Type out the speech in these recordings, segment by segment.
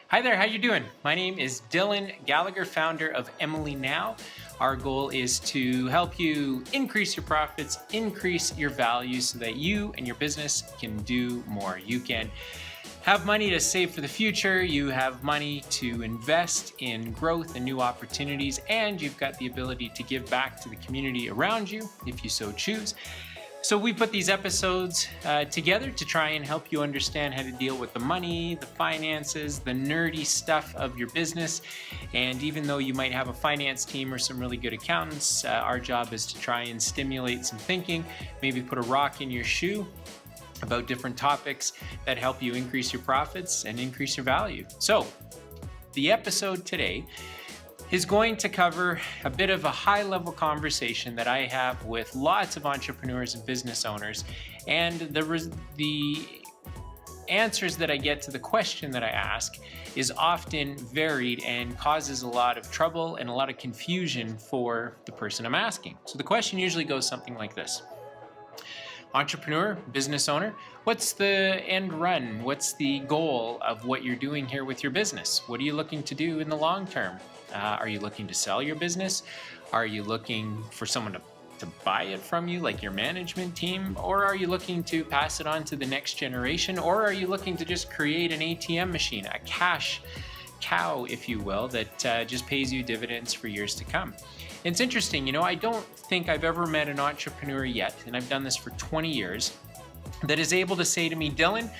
Hi there, how you doing? My name is Dylan Gallagher, founder of Emily Now. Our goal is to help you increase your profits, increase your value so that you and your business can do more. You can have money to save for the future, you have money to invest in growth and new opportunities, and you've got the ability to give back to the community around you if you so choose. So we put these episodes together to try and help you understand how to deal with the money, the finances, the nerdy stuff of your business. And even though you might have a finance team or some really good accountants, our job is to try and stimulate some thinking, maybe put a rock in your shoe about different topics that help you increase your profits and increase your value. So the episode today is going to cover a bit of a high-level conversation that I have with lots of entrepreneurs and business owners, and the answers that I get to the question that I ask is often varied and causes a lot of trouble and a lot of confusion for the person I'm asking. So the question usually goes something like this. Entrepreneur, business owner, what's the end run? What's the goal of what you're doing here with your business? What are you looking to do in the long term? Are you looking to sell your business? Are you looking for someone to buy it from you, like your management team? Or are you looking to pass it on to the next generation? Or are you looking to just create an ATM machine, a cash cow, if you will, that just pays you dividends for years to come? And it's interesting, I don't think I've ever met an entrepreneur yet, and I've done this for 20 years, that is able to say to me, Dylan,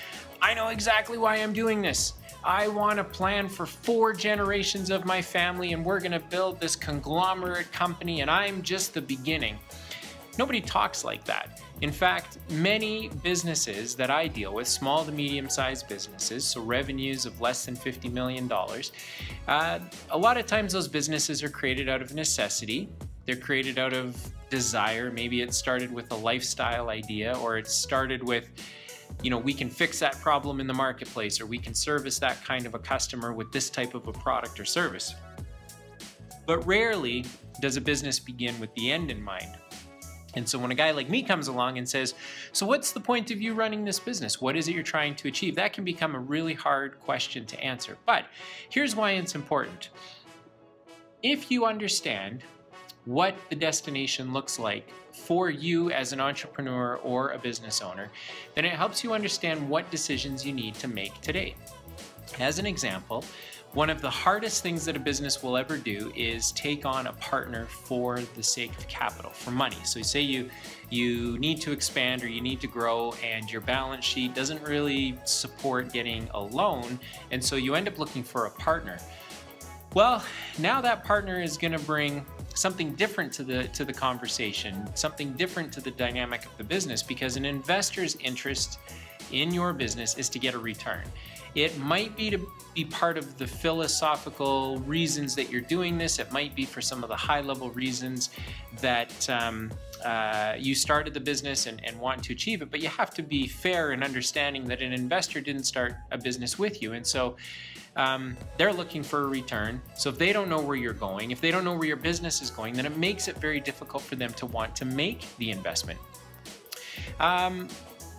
I know exactly why I'm doing this. I want to plan for 4 generations of my family, and we're going to build this conglomerate company, and I'm just the beginning. Nobody talks like that. In fact, many businesses that I deal with, small to medium-sized businesses, so revenues of less than $50 million, a lot of times those businesses are created out of necessity. They're created out of desire. Maybe it started with a lifestyle idea, or it started with, we can fix that problem in the marketplace, or we can service that kind of a customer with this type of a product or service. But rarely does a business begin with the end in mind. And so when a guy like me comes along and says, so what's the point of you running this business? What is it you're trying to achieve? That can become a really hard question to answer. But here's why it's important. If you understand what the destination looks like for you as an entrepreneur or a business owner, then it helps you understand what decisions you need to make today. As an example, one of the hardest things that a business will ever do is take on a partner for the sake of capital, for money. So say you need to expand or you need to grow, and your balance sheet doesn't really support getting a loan, and so you end up looking for a partner. Well, now that partner is going to bring something different to the conversation, something different to the dynamic of the business, because an investor's interest in your business is to get a return. It might be to be part of the philosophical reasons that you're doing this. It might be for some of the high-level reasons that you started the business and want to achieve it. But you have to be fair in understanding that an investor didn't start a business with you. And so they're looking for a return. So if they don't know where you're going, if they don't know where your business is going, then it makes it very difficult for them to want to make the investment.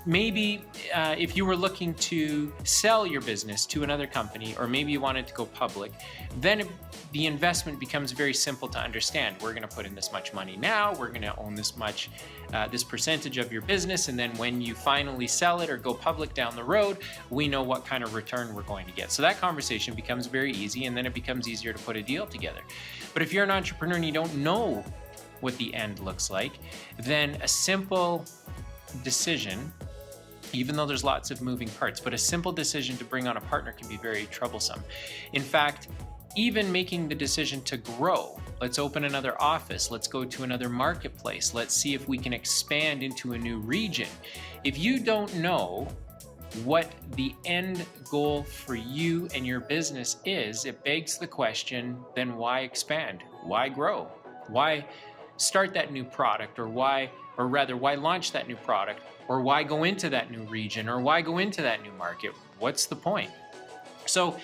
Maybe if you were looking to sell your business to another company, or maybe you wanted to go public, then the investment becomes very simple to understand. We're going to put in this much money now, we're going to own this percentage of your business, and then when you finally sell it or go public down the road, we know what kind of return we're going to get. So that conversation becomes very easy, and then it becomes easier to put a deal together. But if you're an entrepreneur and you don't know what the end looks like, then a simple decision, even though there's lots of moving parts, but a simple decision to bring on a partner can be very troublesome. In fact, even making the decision to grow, let's open another office, let's go to another marketplace, let's see if we can expand into a new region. If you don't know what the end goal for you and your business is, it begs the question, then why expand? Why grow? Why start that new product, or why launch that new product, or why go into that new region, or why go into that new market? What's the point? So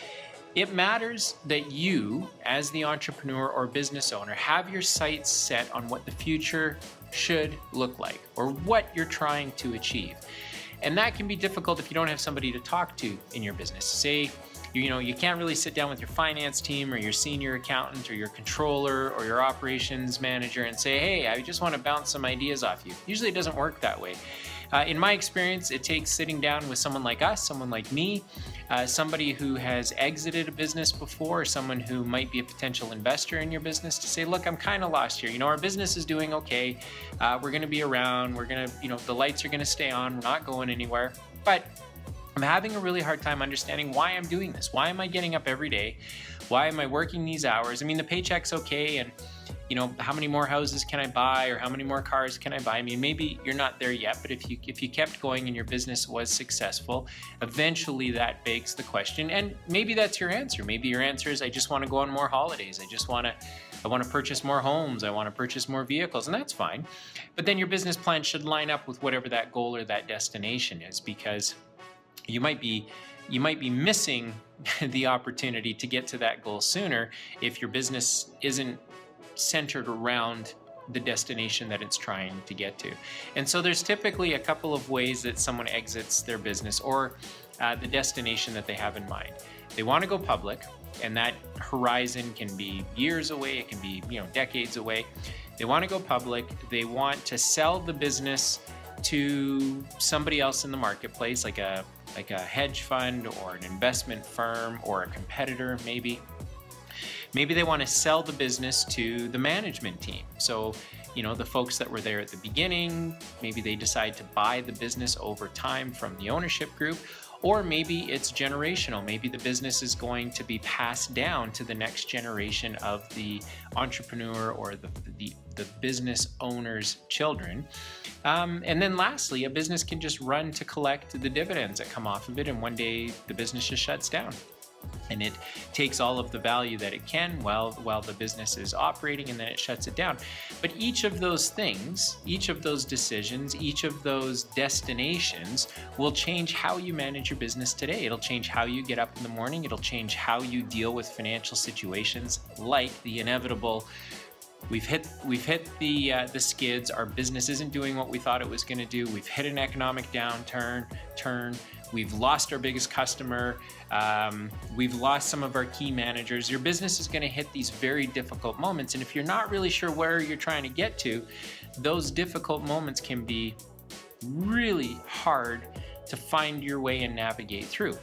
it matters that you, as the entrepreneur or business owner, have your sights set on what the future should look like, or what you're trying to achieve. And that can be difficult if you don't have somebody to talk to in your business. Say, you can't really sit down with your finance team or your senior accountant or your controller or your operations manager and say, hey, I just want to bounce some ideas off you. Usually it doesn't work that way. In my experience, it takes sitting down with someone like us, someone like me, somebody who has exited a business before, someone who might be a potential investor in your business, to say, look, I'm kind of lost here. Our business is doing okay. We're going to be around. We're going to, the lights are going to stay on. We're not going anywhere. But I'm having a really hard time understanding why I'm doing this. Why am I getting up every day? Why am I working these hours? I mean, the paycheck's okay, and how many more houses can I buy, or how many more cars can I buy? I mean, maybe you're not there yet, but if you kept going and your business was successful, eventually that begs the question, and maybe that's your answer. Maybe your answer is, I just want to go on more holidays. I want to purchase more homes. I want to purchase more vehicles, and that's fine. But then your business plan should line up with whatever that goal or that destination is, because you might be missing the opportunity to get to that goal sooner if your business isn't centered around the destination that it's trying to get to. And so there's typically a couple of ways that someone exits their business or the destination that they have in mind. They want to go public, and that horizon can be years away. It can be, decades away. They want to go public. They want to sell the business to somebody else in the marketplace, like a hedge fund or an investment firm or a competitor, maybe. Maybe they want to sell the business to the management team. So, the folks that were there at the beginning, maybe they decide to buy the business over time from the ownership group, or maybe it's generational. Maybe the business is going to be passed down to the next generation of the entrepreneur or the business owner's children. And then lastly, a business can just run to collect the dividends that come off of it, and one day the business just shuts down. And it takes all of the value that it can while the business is operating, and then it shuts it down. But each of those things, each of those decisions, each of those destinations will change how you manage your business today. It'll change how you get up in the morning. It'll change how you deal with financial situations like the inevitable, we've hit the skids. Our business isn't doing what we thought it was going to do. We've hit an economic downturn. We've lost our biggest customer. We've lost some of our key managers. Your business is going to hit these very difficult moments. And if you're not really sure where you're trying to get to, those difficult moments can be really hard to find your way and navigate through.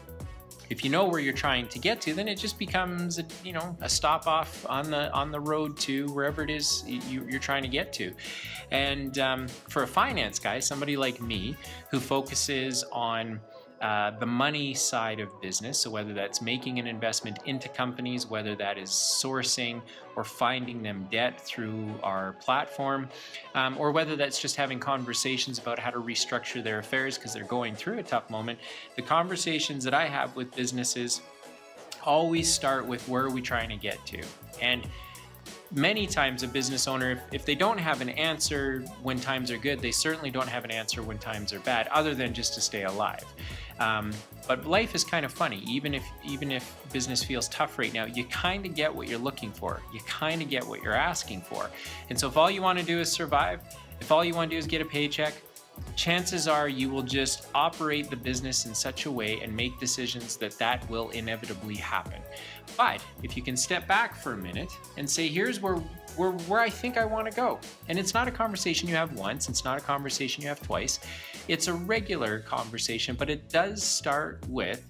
If you know where you're trying to get to, then it just becomes a stop off on the road to wherever it is you're trying to get to. And for a finance guy, somebody like me who focuses on the money side of business, so whether that's making an investment into companies, whether that is sourcing or finding them debt through our platform, or whether that's just having conversations about how to restructure their affairs because they're going through a tough moment, the conversations that I have with businesses always start with, where are we trying to get to? And many times a business owner, if they don't have an answer when times are good, they certainly don't have an answer when times are bad, other than just to stay alive. But life is kind of funny. Even if business feels tough right now, you kind of get what you're looking for. You kind of get what you're asking for. And so if all you want to do is survive, if all you want to do is get a paycheck, chances are you will just operate the business in such a way and make decisions that will inevitably happen. But if you can step back for a minute and say, here's where I think I want to go. And it's not a conversation you have once. It's not a conversation you have twice. It's a regular conversation, but it does start with,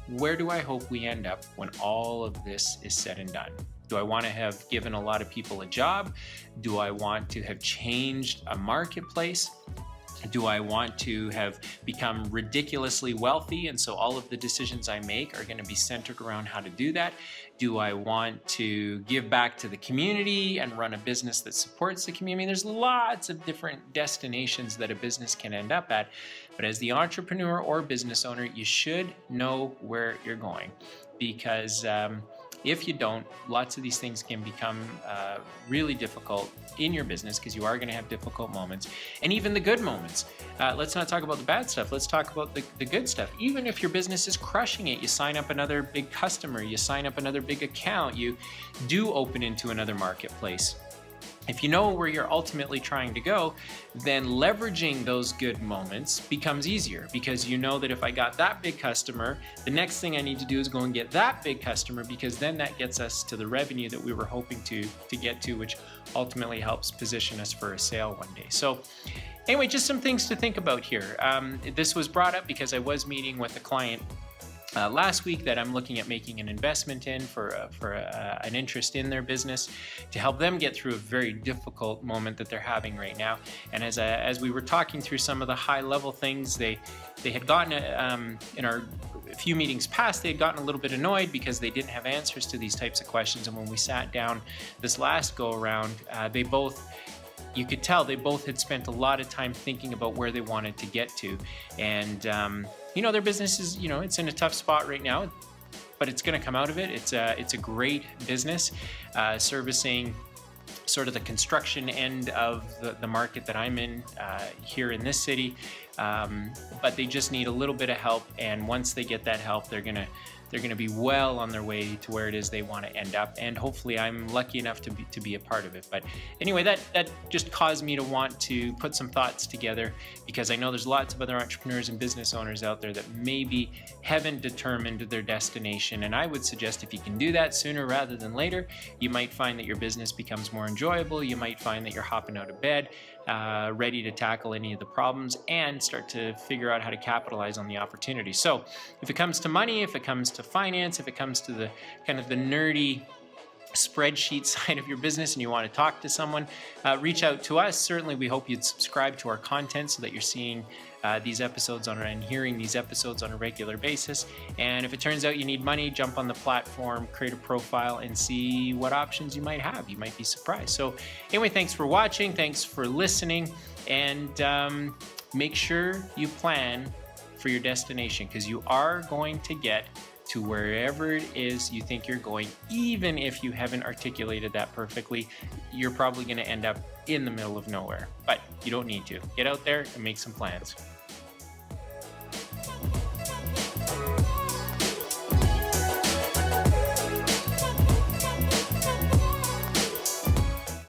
where do I hope we end up when all of this is said and done? Do I want to have given a lot of people a job? Do I want to have changed a marketplace? Do I want to have become ridiculously wealthy, and so all of the decisions I make are going to be centered around how to do that? Do I want to give back to the community and run a business that supports the community? There's lots of different destinations that a business can end up at, but as the entrepreneur or business owner, you should know where you're going, because if you don't, lots of these things can become really difficult in your business, because you are going to have difficult moments, and even the good moments. Let's not talk about the bad stuff. Let's talk about the good stuff. Even if your business is crushing it, you sign up another big customer, you sign up another big account, you do open into another marketplace. If you know where you're ultimately trying to go, then leveraging those good moments becomes easier, because you know that if I got that big customer, the next thing I need to do is go and get that big customer, because then that gets us to the revenue that we were hoping to get to, which ultimately helps position us for a sale one day. So anyway, just some things to think about here. This was brought up because I was meeting with a client last week that I'm looking at making an investment in for an interest in their business to help them get through a very difficult moment that they're having right now. And as we were talking through some of the high level things, they had gotten in our few meetings past, they had gotten a little bit annoyed because they didn't have answers to these types of questions. And when we sat down this last go around, you could tell they both had spent a lot of time thinking about where they wanted to get to. And, their business is, it's in a tough spot right now, but it's going to come out of it. It's a great business, servicing sort of the construction end of the market that I'm in here in this city. But they just need a little bit of help. And once they get that help, they're going to be well on their way to where it is they want to end up. And hopefully I'm lucky enough to be a part of it. But anyway, that just caused me to want to put some thoughts together, because I know there's lots of other entrepreneurs and business owners out there that maybe haven't determined their destination. And I would suggest if you can do that sooner rather than later, you might find that your business becomes more enjoyable. You might find that you're hopping out of bed, ready to tackle any of the problems and start to figure out how to capitalize on the opportunity. So if it comes to money, if it comes to finance, if it comes to the kind of the nerdy spreadsheet side of your business and you want to talk to someone, reach out to us. Certainly we hope you'd subscribe to our content so that you're seeing these episodes and hearing these episodes on a regular basis. And if it turns out you need money, jump on the platform, create a profile, and see what options you might have. You might be surprised. So anyway, thanks for watching. Thanks for listening. And make sure you plan for your destination, because you are going to get to wherever it is you think you're going. Even if you haven't articulated that perfectly, you're probably going to end up in the middle of nowhere, but you don't need to. Get out there and make some plans.